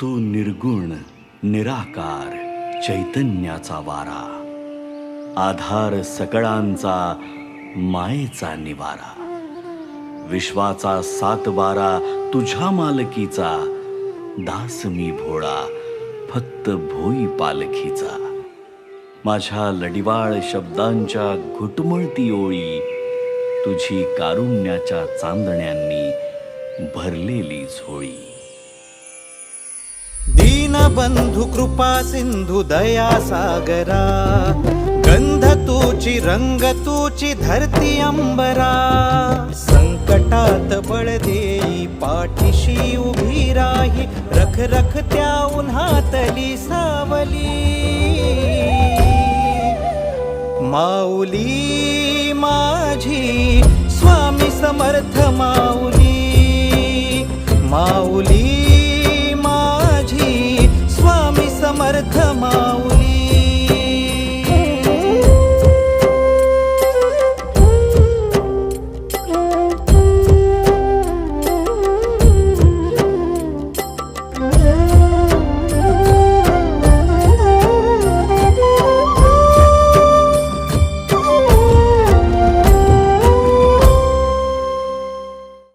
तू निर्गुण निराकार चैतन्याचा वारा, आधार सकळांचा मायेचा निवारा, विश्वाचा सातबारा तुझ्या मालकीचा, दास मी भोळा फक्त भोई पालखीचा. माझ्या लडिवाळ शब्दांच्या घुटमळती ओळी, तुझी कारुण्याच्या चांदण्यांनी भरलेली झोळी. दीनबंधु कृपा सिंधु दया सागरा, गंध तूची रंग तूची धरती अंबरा. संकटात बळ देई पाठीशी उभी राही, रख रख त्या उन्हातली सावली. माऊली माझी स्वामी समर्थ माऊली, माऊली